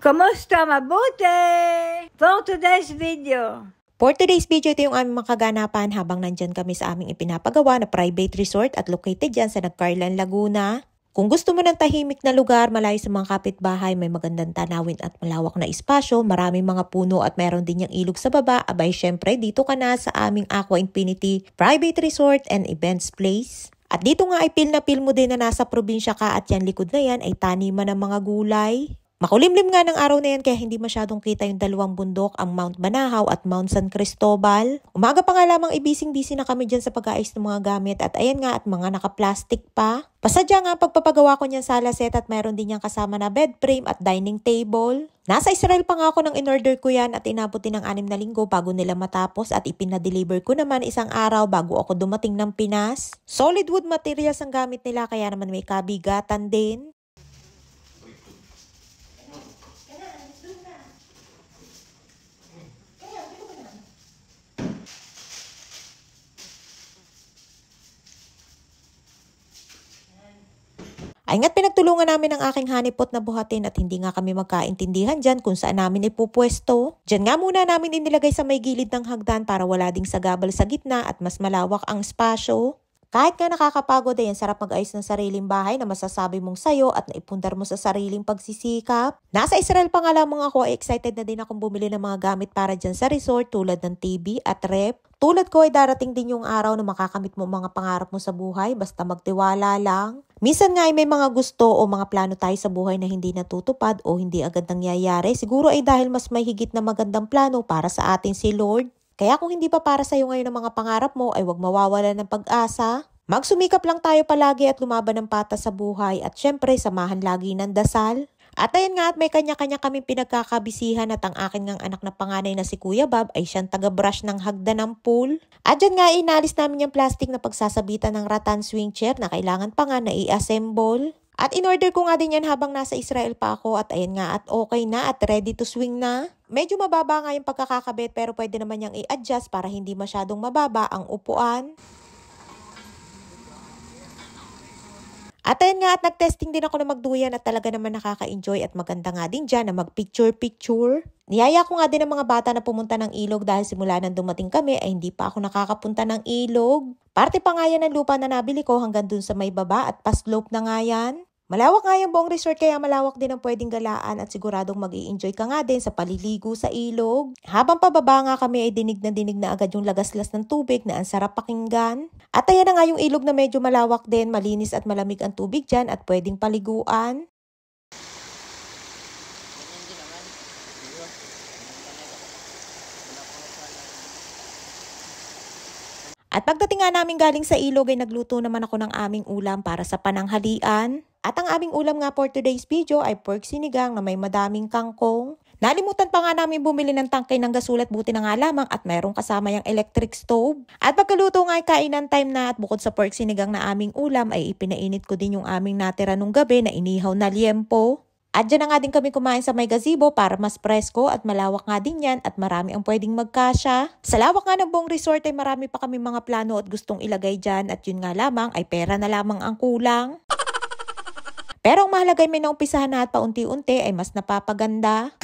Kamusta? Mabuti! For today's video. For today's video, ito yung aming mga kaganapan habang nandyan kami sa aming ipinapagawa na private resort at located dyan sa Nagcarlan, Laguna. Kung gusto mo ng tahimik na lugar, malayo sa mga kapitbahay, may magandang tanawin at malawak na espasyo, maraming mga puno at meron din yung ilog sa baba, abay syempre dito ka na sa aming Aqua Infinity Private Resort and Events Place. At dito nga ay feel na feel mo din na nasa probinsya ka at yan likod na yan ay taniman ng mga gulay. Makulimlim nga ng araw na yan kaya hindi masyadong kita yung dalawang bundok, ang Mount Banahaw at Mount San Cristobal. Umaga pa nga lamang ibising-busy na kami dyan sa pag-aayos ng mga gamit at ayan nga at mga naka-plastic pa. Pasadya nga pagpapagawa ko niyan sa set at mayroon din niyang kasama na bed frame at dining table. Nasa Israel pa nga ako nang in-order ko yan at inabot din ng 6 na linggo bago nila matapos at ipinadeliver ko naman isang araw bago ako dumating ng Pinas. Solid wood materials ang gamit nila kaya naman may kabigatan din. Ay nga't pinagtulungan namin ang aking honeypot na buhatin at hindi nga kami magkaintindihan dyan kung saan namin ipupwesto. Dyan nga muna namin inilagay sa may gilid ng hagdan para wala ding sagabal sa gitna at mas malawak ang espasyo. Kahit nga nakakapagod ay ang sarap mag-ayos ng sariling bahay na masasabi mong sayo at naipundar mo sa sariling pagsisikap. Nasa Israel pa nga lamang ako ay excited na din akong bumili ng mga gamit para dyan sa resort tulad ng TV at rep. Tulad ko ay darating din yung araw na makakamit mo mga pangarap mo sa buhay basta magtiwala lang. Minsan nga ay may mga gusto o mga plano tayo sa buhay na hindi natutupad o hindi agad nangyayari. Siguro ay dahil mas may higit na magandang plano para sa atin si Lord. Kaya kung hindi pa para sa'yo ngayon ang mga pangarap mo ay huwag mawawala ng pag-asa. Magsumikap lang tayo palagi at lumaban ng patas sa buhay at syempre samahan lagi ng dasal. At ayun nga at may kanya-kanya kaming pinagkakabisihan at ang akin ngang anak na panganay na si Kuya Bob ay siyang taga-brush ng hagdan ng pool. At dyan nga inalis namin yung plastic na pagsasabitan ng rattan swing chair na kailangan pa nga na i-assemble. At in-order ko nga din yan habang nasa Israel pa ako at ayun nga at okay na at ready to swing na. Medyo mababa nga yung pagkakakabit pero pwede naman niyang i-adjust para hindi masyadong mababa ang upuan. At ayun nga at nag-testing din ako na magduyan at talaga naman nakaka-enjoy at maganda nga din dyan na mag-picture-picture. Niyaya ko nga din ang mga bata na pumunta ng ilog dahil simula nang dumating kami ay hindi pa ako nakakapunta ng ilog. Parte pa nga yan ng lupa na nabili ko hanggang dun sa may baba at pa-slope na nga yan. Malawak nga yung buong resort kaya malawak din ang pwedeng galaan at siguradong mag-i-enjoy ka nga din sa paliligo sa ilog. Habang pababa nga kami ay dinig na agad yung lagaslas ng tubig na ang sarap pakinggan. At ayan na nga yung ilog na medyo malawak din, malinis at malamig ang tubig dyan at pwedeng paliguan. At pagdating nga namin galing sa ilog ay nagluto naman ako ng aming ulam para sa pananghalian. At ang aming ulam nga for today's video ay pork sinigang na may madaming kangkong. Nalimutan pa nga namin bumili ng tangkay ng gasol at buti na nga lamang at mayroong kasama yung electric stove. At pagkaluto nga ay kainan time na at bukod sa pork sinigang na aming ulam ay ipinainit ko din yung aming natira nung gabi na inihaw na liempo. At dyan na nga din kami kumain sa may gazebo para mas presko at malawak nga din yan at marami ang pwedeng magkasya. Sa lawak nga ng buong resort ay marami pa kami mga plano at gustong ilagay dyan at yun nga lamang ay pera na lamang ang kulang. Pero ang mahalaga ay may naumpisahan na at paunti-unti ay mas napapaganda.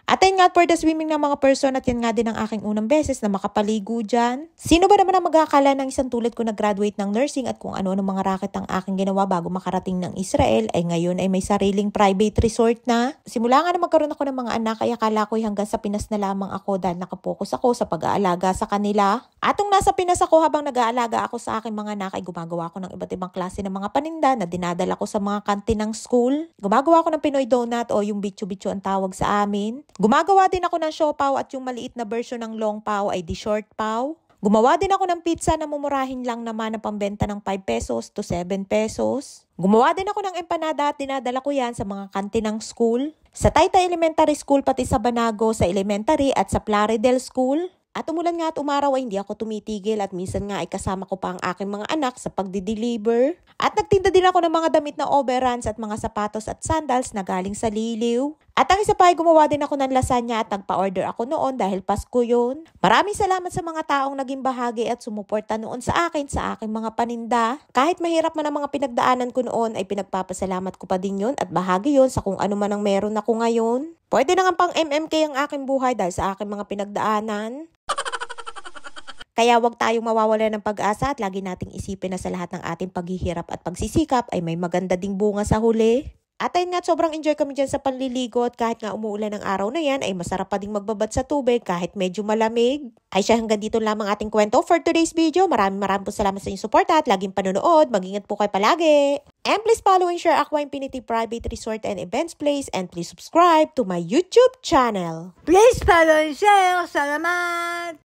At ayun nga for the swimming ng mga person at yan nga din ang aking unang beses na makapaligo dyan. Sino ba naman ang mag-aakala ng isang tulad ko na graduate ng nursing at kung ano-ano mga racket ang aking ginawa bago makarating ng Israel ay ngayon ay may sariling private resort na. Simula nga na magkaroon ako ng mga anak ay akala ko hanggang sa Pinas na lamang ako dahil nakapokus ako sa pag-aalaga sa kanila. At nung nasa Pinas ako habang nag-aalaga ako sa aking mga anak ay gumagawa ako ng iba't ibang klase ng mga paninda na dinadala ko sa mga kantin ng school. Gumagawa ako ng Pinoy donut o yung bichu-bichu ang tawag sa amin. Gumagawa din ako ng siopaw at yung maliit na version ng long paw ay di short paw. Gumawa din ako ng pizza na mumurahin lang naman na pambenta ng 5 pesos to 7 pesos. Gumawa din ako ng empanada at dinadala ko yan sa mga kantin ng school. Sa Taytay Elementary School pati sa Banago sa elementary at sa Plaridel School. At umulan nga at umaraw ay hindi ako tumitigil at minsan nga ay kasama ko pa ang aking mga anak sa pagdi-deliver. At nagtinda din ako ng mga damit na overruns at mga sapatos at sandals na galing sa Liliw. At ang isa pa ay gumawa din ako ng lasagna at nagpa-order ako noon dahil Pasko yun. Maraming salamat sa mga taong naging bahagi at sumuporta noon sa akin sa aking mga paninda. Kahit mahirap man ang mga pinagdaanan ko noon ay pinagpapasalamat ko pa din yun at bahagi yun sa kung ano man ang meron ako ngayon. Pwede na nga pang MMK ang aking buhay dahil sa aking mga pinagdaanan. Kaya wag tayong mawawala ng pag-asa at lagi nating isipin na sa lahat ng ating paghihirap at pagsisikap ay may maganda ding bunga sa huli. At ayun nga, sobrang enjoy kami dyan sa panliligo at kahit nga umuulan ng araw na yan ay masarap pa ding magbabad sa tubig kahit medyo malamig. Ay siya, hanggang dito lamang ating kwento for today's video. Maraming po salamat sa inyong support at laging panonood. Mag-ingat po kayo palagi. And please follow and share Aqua Infinity Private Resort and Events Place and please subscribe to my YouTube channel. Please follow and share. Salamat!